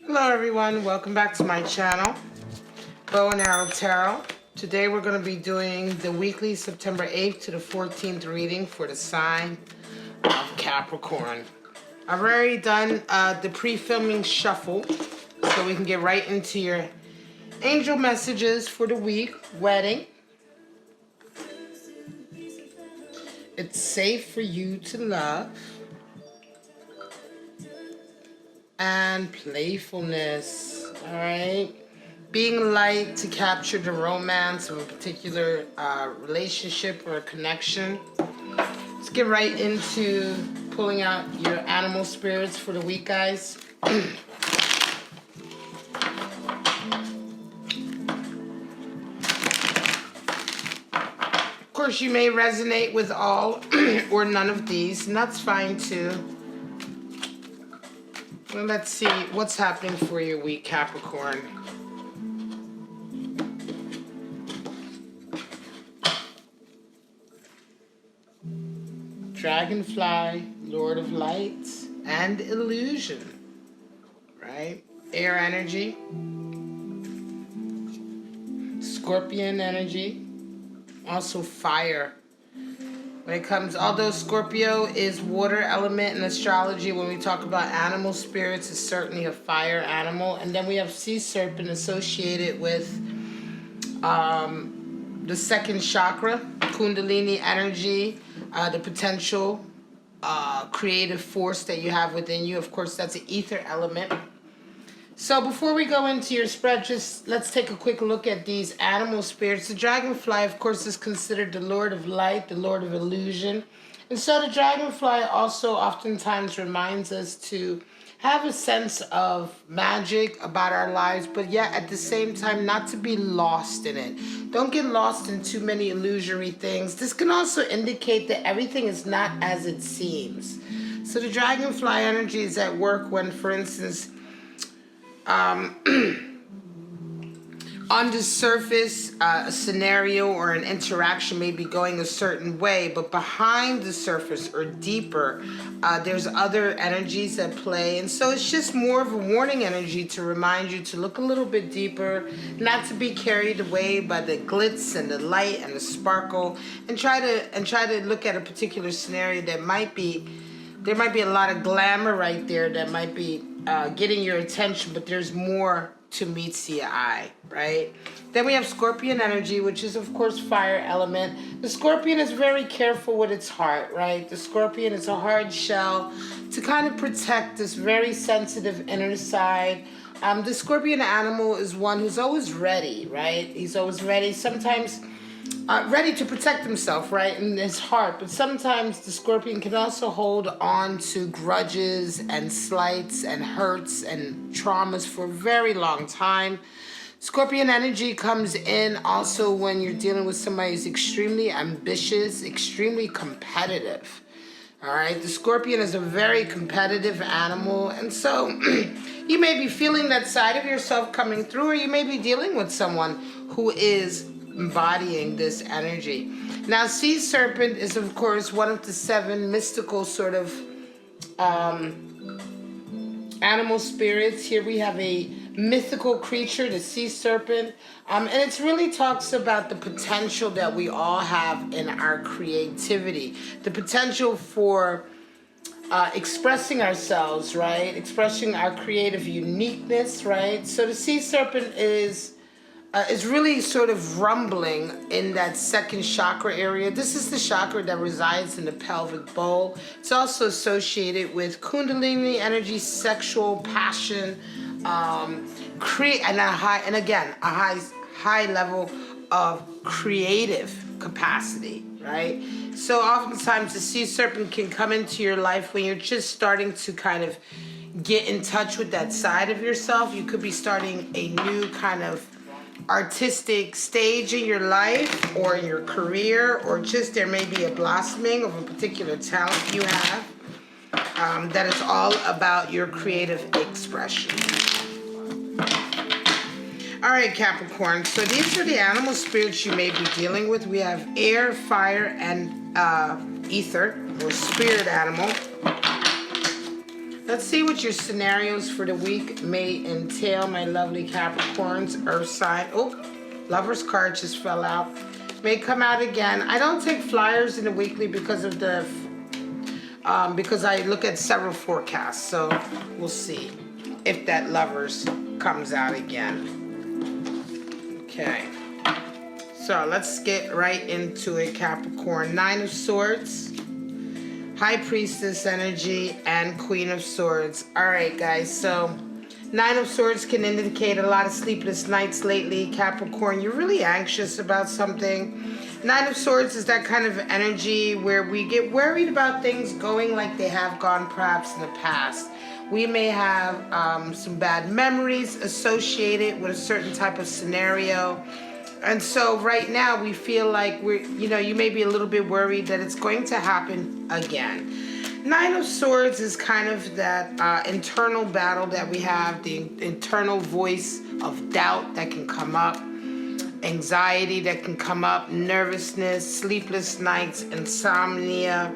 Hello everyone, welcome back to my channel, Bow and Arrow Tarot. Today we're going to be doing the weekly September 8th to the 14th reading for the sign of Capricorn. I've already done the pre-filming shuffle, so we can get right into your angel messages for the week. Wedding. It's safe for you to love. And playfulness, all right? Being light to capture the romance of a particular relationship or a connection. Let's get right into pulling out your animal spirits for the week, guys. Of course, you may resonate with all or none of these, and that's fine too. Well, let's see what's happening for your week, Capricorn. Dragonfly, Lord of Light, and Illusion, right? Air energy. Scorpion energy. Also fire. When it comes, although Scorpio is water element in astrology, when we talk about animal spirits, it's certainly a fire animal. And then we have sea serpent associated with the second chakra, Kundalini energy, the potential creative force that you have within you. Of course, that's an ether element. So before we go into your spread, just let's take a quick look at these animal spirits. The dragonfly, of course, is considered the Lord of Light, the Lord of Illusion. And so the dragonfly also oftentimes reminds us to have a sense of magic about our lives, but yet at the same time not to be lost in it. Don't get lost in too many illusory things. This can also indicate that everything is not as it seems. So the dragonfly energy is at work when, for instance, on the surface, a scenario or an interaction may be going a certain way, but behind the surface or deeper, there's other energies at play. And so it's just more of a warning energy to remind you to look a little bit deeper, not to be carried away by the glitz and the light and the sparkle, and try to look at a particular scenario that there might be a lot of glamour right there that might be getting your attention, but there's more to meets the eye, right? Then we have Scorpion energy, which is, of course, fire element. The Scorpion is very careful with its heart, right? The Scorpion is a hard shell to kind of protect this very sensitive inner side. The Scorpion animal is one who's always ready, right? He's always ready. Sometimes ready to protect himself, right, in his heart. But sometimes the Scorpion can also hold on to grudges and slights and hurts and traumas for a very long time. Scorpion energy comes in also when you're dealing with somebody who's extremely ambitious, extremely competitive. All right, the Scorpion is a very competitive animal, and so you may be feeling that side of yourself coming through, or you may be dealing with someone who is embodying this energy. Now, sea serpent is, of course, one of the 7 mystical sort of animal spirits. Here we have a mythical creature, the sea serpent, and it really talks about the potential that we all have in our creativity, the potential for expressing ourselves, right? Expressing our creative uniqueness, right? So the sea serpent is really sort of rumbling in that second chakra area. This is the chakra that resides in the pelvic bowl. It's also associated with Kundalini energy, sexual passion, and a high level of creative capacity, right? So oftentimes the sea serpent can come into your life when you're just starting to kind of get in touch with that side of yourself. You could be starting a new kind of artistic stage in your life or in your career, or just there may be a blossoming of a particular talent you have that is all about your creative expression. All right, Capricorn, so these are the animal spirits you may be dealing with. We have air, fire, and ether, or spirit animal. Let's see what your scenarios for the week may entail, my lovely Capricorns, Earth sign. Oh, Lover's card just fell out. May come out again. I don't take flyers in the weekly because of the because I look at several forecasts. So we'll see if that Lovers comes out again. Okay. So let's get right into it, Capricorn. 9 of Swords, High Priestess energy, and Queen of Swords. All right, guys. So 9 of Swords can indicate a lot of sleepless nights lately, Capricorn. You're really anxious about something. 9 of Swords is that kind of energy where we get worried about things going like they have gone perhaps in the past. We may have some bad memories associated with a certain type of scenario. And so right now we feel like you may be a little bit worried that it's going to happen again. 9 of Swords is kind of that internal battle that we have, the internal voice of doubt that can come up, anxiety that can come up, nervousness, sleepless nights, insomnia.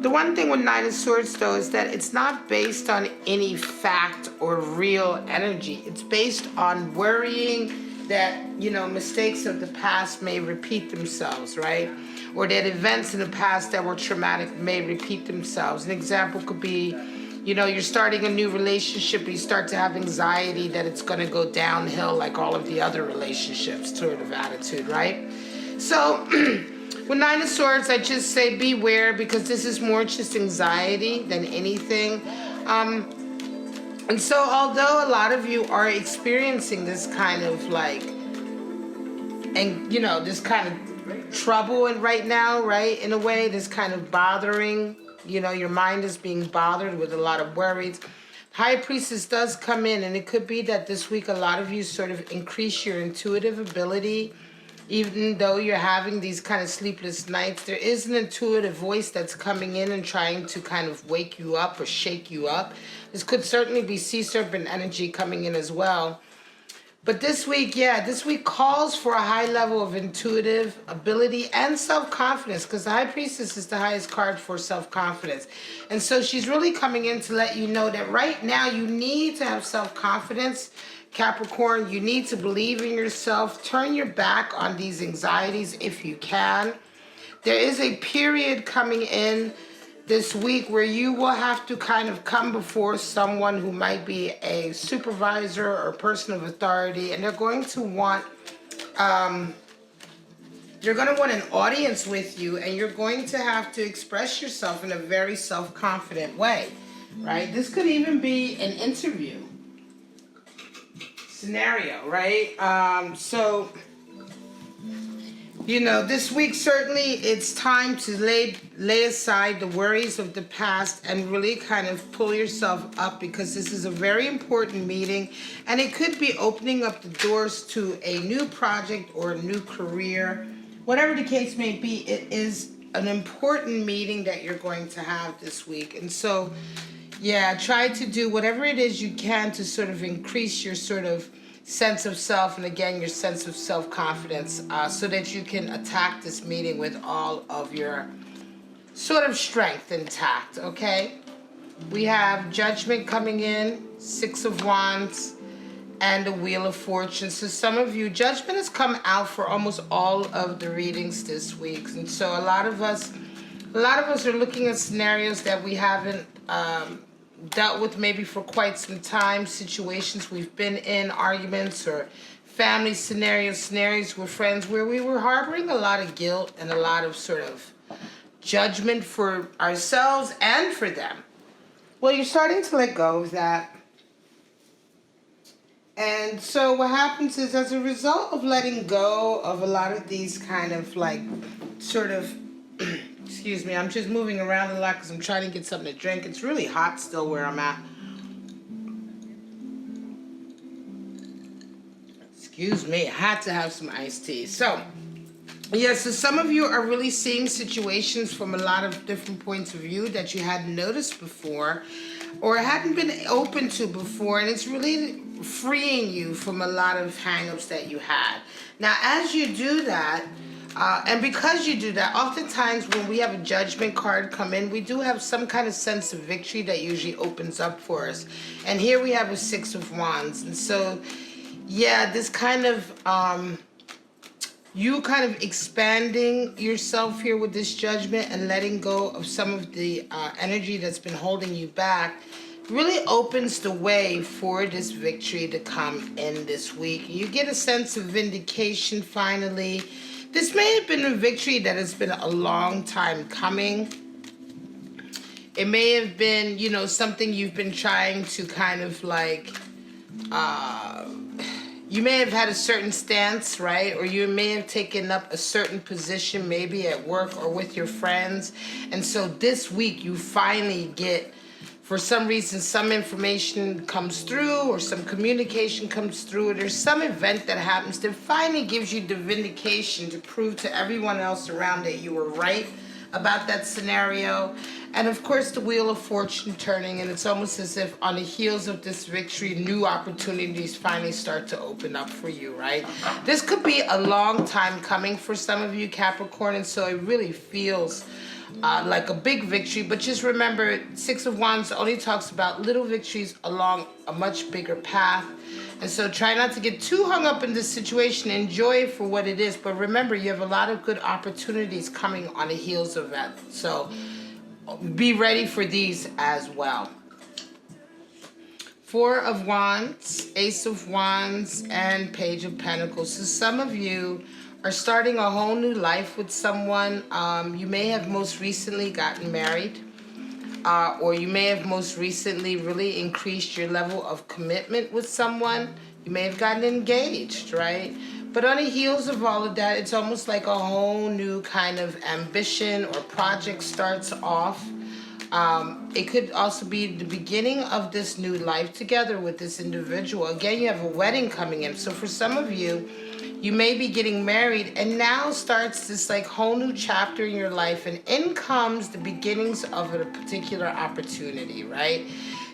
The one thing with 9 of Swords, though, is that it's not based on any fact or real energy. It's based on worrying that, mistakes of the past may repeat themselves, right? Or that events in the past that were traumatic may repeat themselves. An example could be, you're starting a new relationship, and you start to have anxiety that it's going to go downhill like all of the other relationships, sort of attitude, right? So with 9 of Swords, I just say beware, because this is more just anxiety than anything. And so although a lot of you are experiencing this kind of this kind of trouble right now, right? In a way, this kind of bothering, your mind is being bothered with a lot of worries. High Priestess does come in, and it could be that this week a lot of you sort of increase your intuitive ability. Even though you're having these kind of sleepless nights, there is an intuitive voice that's coming in and trying to kind of wake you up or shake you up. This could certainly be Sea Serpent energy coming in as well. But this week, this week calls for a high level of intuitive ability and self-confidence, because the High Priestess is the highest card for self-confidence. And so she's really coming in to let you know that right now you need to have self-confidence, Capricorn. You need to believe in yourself. Turn your back on these anxieties if you can. There is a period coming in this week where you will have to kind of come before someone who might be a supervisor or person of authority, and they're going to want an audience with you, and you're going to have to express yourself in a very self-confident way, right? This could even be an interview scenario, right? This week, certainly it's time to lay aside the worries of the past and really kind of pull yourself up, because this is a very important meeting, and it could be opening up the doors to a new project or a new career. Whatever the case may be, it is an important meeting that you're going to have this week. And so, try to do whatever it is you can to sort of increase your sort of sense of self, and again, your sense of self-confidence, so that you can attack this meeting with all of your sort of strength intact, okay? We have Judgment coming in, 6 of Wands, and the Wheel of Fortune. So some of you, Judgment has come out for almost all of the readings this week. And so a lot of us are looking at scenarios that we haven't dealt with maybe for quite some time, situations we've been in, arguments or family scenarios with friends where we were harboring a lot of guilt and a lot of sort of judgment for ourselves and for them. Well, you're starting to let go of that. And so what happens is, as a result of letting go of a lot of these kind of excuse me, I'm just moving around a lot because I'm trying to get something to drink. It's really hot still where I'm at. Excuse me, I had to have some iced tea. So some of you are really seeing situations from a lot of different points of view that you hadn't noticed before or hadn't been open to before, and it's really freeing you from a lot of hang-ups that you had. Now, as you do that, And because you do that, oftentimes when we have a judgment card come in, we do have some kind of sense of victory that usually opens up for us. And here we have a Six of Wands. And so, yeah, this kind of, you kind of expanding yourself here with this judgment and letting go of some of the energy that's been holding you back really opens the way for this victory to come in this week. You get a sense of vindication finally. This may have been a victory that has been a long time coming. It may have been, you know, something you've been trying to kind of like, you may have had a certain stance, right? Or you may have taken up a certain position, maybe at work or with your friends. And so this week you finally get, for some reason, some information comes through or some communication comes through, or there's some event that happens that finally gives you the vindication to prove to everyone else around that you were right about that scenario. And of course, the Wheel of Fortune turning, and it's almost as if on the heels of this victory, new opportunities finally start to open up for you, right? This could be a long time coming for some of you, Capricorn, and so it really feels like a big victory. But just remember, Six of Wands only talks about little victories along a much bigger path. And so try not to get too hung up in this situation. Enjoy it for what it is. But remember, you have a lot of good opportunities coming on the heels of that. So be ready for these as well. Four of Wands, Ace of Wands, and Page of Pentacles. So some of you are starting a whole new life with someone. You may have most recently gotten married, or you may have most recently really increased your level of commitment with someone. You may have gotten engaged, right? But on the heels of all of that, it's almost like a whole new kind of ambition or project starts off. It could also be the beginning of this new life together with this individual. Again, you have a wedding coming in. So for some of you, you may be getting married, and now starts this like whole new chapter in your life, and in comes the beginnings of a particular opportunity, right?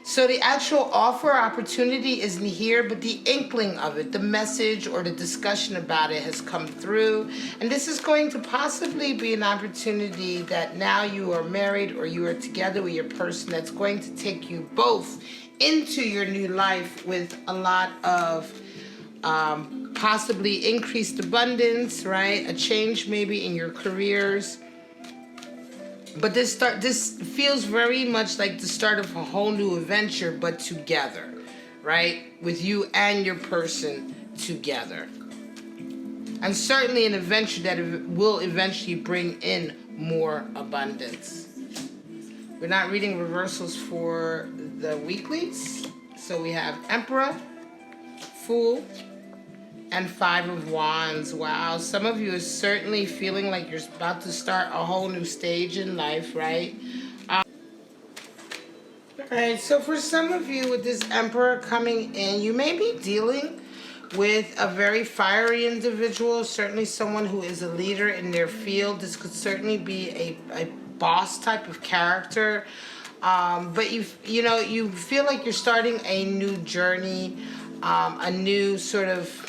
So the actual offer opportunity isn't here, but the inkling of it, the message or the discussion about it has come through. And this is going to possibly be an opportunity that now you are married or you are together with your person that's going to take you both into your new life with a lot of possibly increased abundance, right? A change maybe in your careers. But this feels very much like the start of a whole new adventure, but together, right? With you and your person together. And certainly an adventure that will eventually bring in more abundance. We're not reading reversals for the weeklies. So we have Emperor, Fool, and Five of Wands. Wow, some of you are certainly feeling like you're about to start a whole new stage in life, right? All right, so for some of you with this Emperor coming in, you may be dealing with a very fiery individual, certainly someone who is a leader in their field. This could certainly be a boss type of character. But you feel like you're starting a new journey, a new sort of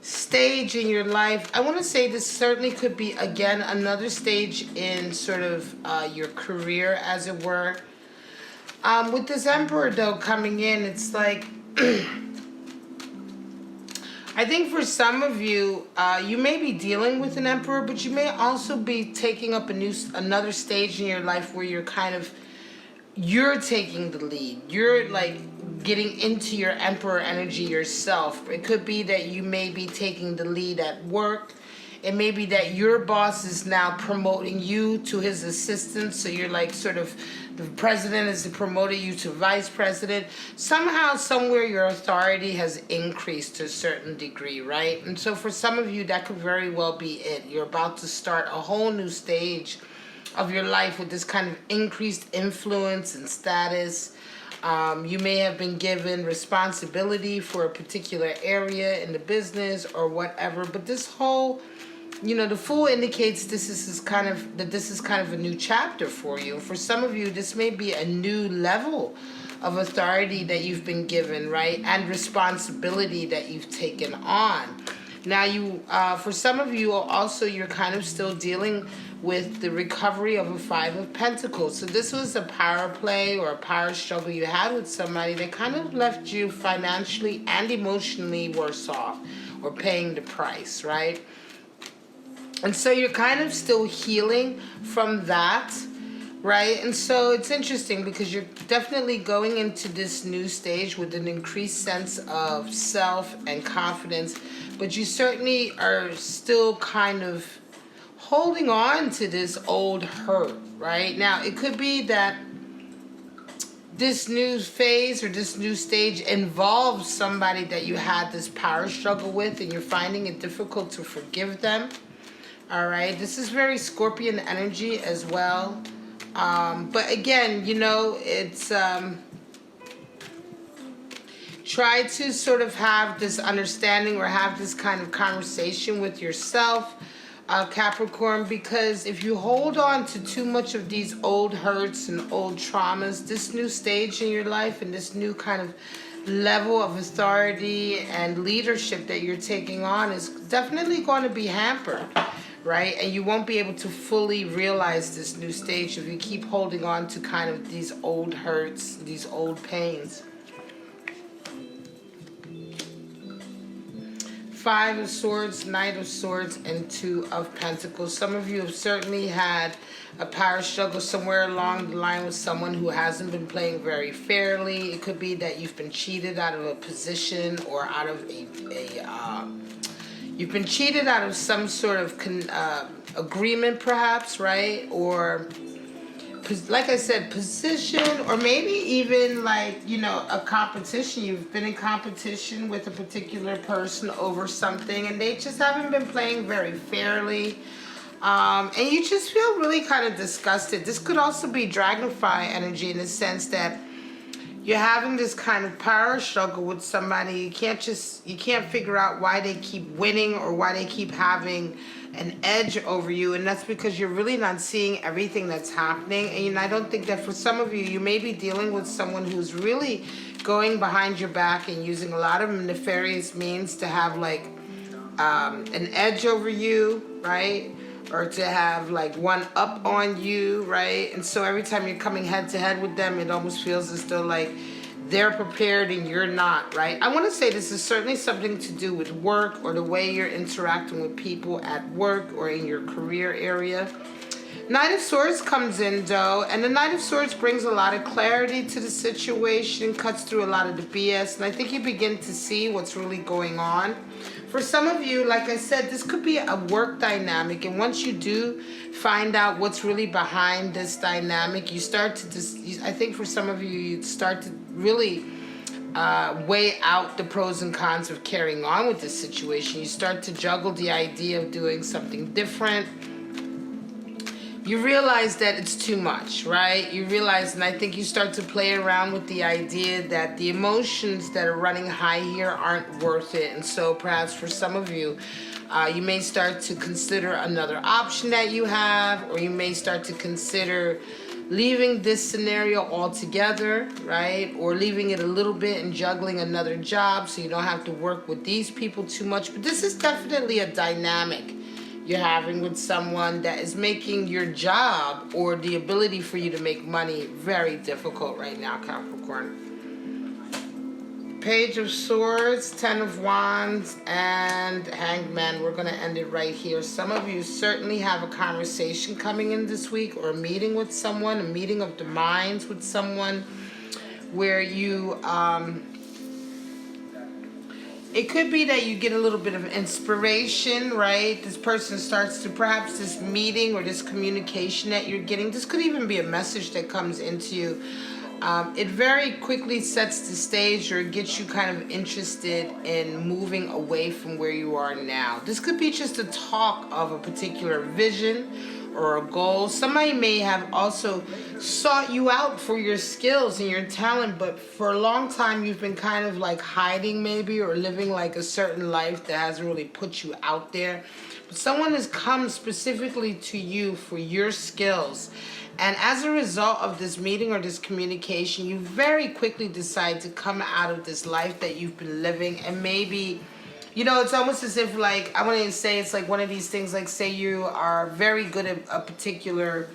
stage in your life. I want to say this certainly could be, again, another stage in sort of your career, as it were. With this Emperor, though, coming in, it's like, I think for some of you, you may be dealing with an Emperor, but you may also be taking up another stage in your life where you're taking the lead. You're like getting into your Emperor energy yourself. It could be that you may be taking the lead at work. It may be that your boss is now promoting you to his assistant. So you're like sort of, the president has promoted you to vice president. Somehow, somewhere your authority has increased to a certain degree, right? And so for some of you, that could very well be it. You're about to start a whole new stage of your life with this kind of increased influence and status. You may have been given responsibility for a particular area in the business or whatever, but this whole, the Fool indicates this is kind of a new chapter for you. For some of you, this may be a new level of authority that you've been given, right? And responsibility that you've taken on. Now you, for some of you also, you're kind of still dealing with the recovery of a Five of Pentacles. So this was a power play or a power struggle you had with somebody that kind of left you financially and emotionally worse off, or paying the price, right? And so you're kind of still healing from that, right? And so it's interesting because you're definitely going into this new stage with an increased sense of self and confidence, but you certainly are still kind of holding on to this old hurt, right? Now, it could be that this new phase or this new stage involves somebody that you had this power struggle with and you're finding it difficult to forgive them, all right? This is very Scorpion energy as well. But again, you know, it's try to sort of have this understanding or have this kind of conversation with yourself, Capricorn, because if you hold on to too much of these old hurts and old traumas, this new stage in your life and this new kind of level of authority and leadership that you're taking on is definitely going to be hampered, right? And you won't be able to fully realize this new stage if you keep holding on to kind of these old hurts, these old pains. Five of Swords, Knight of Swords, and Two of Pentacles. Some of you have certainly had a power struggle somewhere along the line with someone who hasn't been playing very fairly. It could be that you've been cheated out of a position or out of you've been cheated out of some sort of agreement, perhaps, right? Or, like I said, position, or maybe even like, you know, a competition. You've been in competition with a particular person over something and they just haven't been playing very fairly. And you just feel really kind of disgusted. This could also be dragonfly energy in the sense that you're having this kind of power struggle with somebody. You can't figure out why they keep winning or why they keep having an edge over you, and that's because you're really not seeing everything that's happening. And I don't think that for some of you, you may be dealing with someone who's really going behind your back and using a lot of nefarious means to have like an edge over you, right? Or to have like one up on you, right? And so every time you're coming head to head with them, it almost feels as though like they're prepared and you're not, right? I want to say this is certainly something to do with work or the way you're interacting with people at work or in your career area. Knight of Swords comes in though, and the Knight of Swords brings a lot of clarity to the situation, cuts through a lot of the BS, and I think you begin to see what's really going on. For some of you, like I said, this could be a work dynamic, and once you do find out what's really behind this dynamic, you start to I think for some of you, you start to really weigh out the pros and cons of carrying on with this situation. You start to juggle the idea of doing something different. You realize that it's too much, right? You realize, and I think you start to play around with the idea that the emotions that are running high here aren't worth it. And so perhaps for some of you, you may start to consider another option that you have, or you may start to consider leaving this scenario altogether, right? Or leaving it a little bit and juggling another job so you don't have to work with these people too much. But this is definitely a dynamic you're having with someone that is making your job or the ability for you to make money very difficult right now, Capricorn. Page of Swords, Ten of Wands, and Hanged Man. We're going to end it right here. Some of you certainly have a conversation coming in this week, or a meeting with someone, a meeting of the minds with someone where you it could be that you get a little bit of inspiration, right? This person starts to, perhaps this meeting or this communication that you're getting, this could even be a message that comes into you. It very quickly sets the stage, or it gets you kind of interested in moving away from where you are now. This could be just a talk of a particular vision or a goal. Somebody may have also sought you out for your skills and your talent, but for a long time you've been kind of like hiding maybe, or living like a certain life that hasn't really put you out there. But someone has come specifically to you for your skills, and as a result of this meeting or this communication, you very quickly decide to come out of this life that you've been living and maybe You know, it's almost as if, like, I want to say it's like one of these things, like, say you are very good at a particular,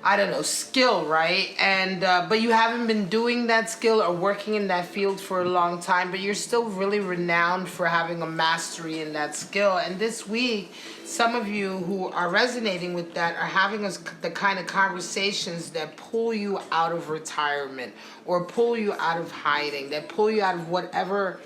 I don't know, skill, right? And but you haven't been doing that skill or working in that field for a long time, but you're still really renowned for having a mastery in that skill. And this week, some of you who are resonating with that are having the kind of conversations that pull you out of retirement or pull you out of hiding, that pull you out of whatever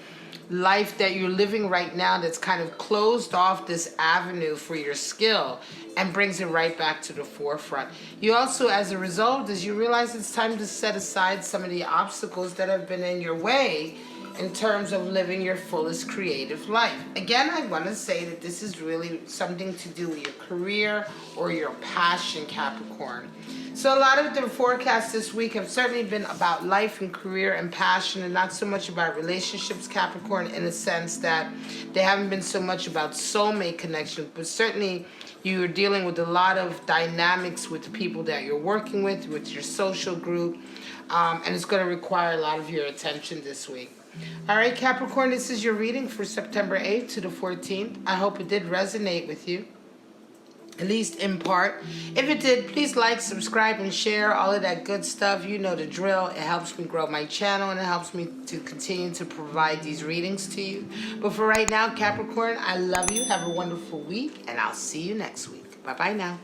life that you're living right now that's kind of closed off this avenue for your skill and brings it right back to the forefront. You also, as a result, as you realize it's time to set aside some of the obstacles that have been in your way in terms of living your fullest creative life. Again, I want to say that this is really something to do with your career or your passion, Capricorn. So a lot of the forecasts this week have certainly been about life and career and passion, and not so much about relationships, Capricorn, in a sense that they haven't been so much about soulmate connections, but certainly you're dealing with a lot of dynamics with the people that you're working with your social group, and it's going to require a lot of your attention this week. All right, Capricorn, this is your reading for September 8th to the 14th. I hope it did resonate with you, at least in part. If it did, please like, subscribe, and share, all of that good stuff. You know the drill. It helps me grow my channel, and it helps me to continue to provide these readings to you. But for right now, Capricorn, I love you. Have a wonderful week, and I'll see you next week. Bye-bye now.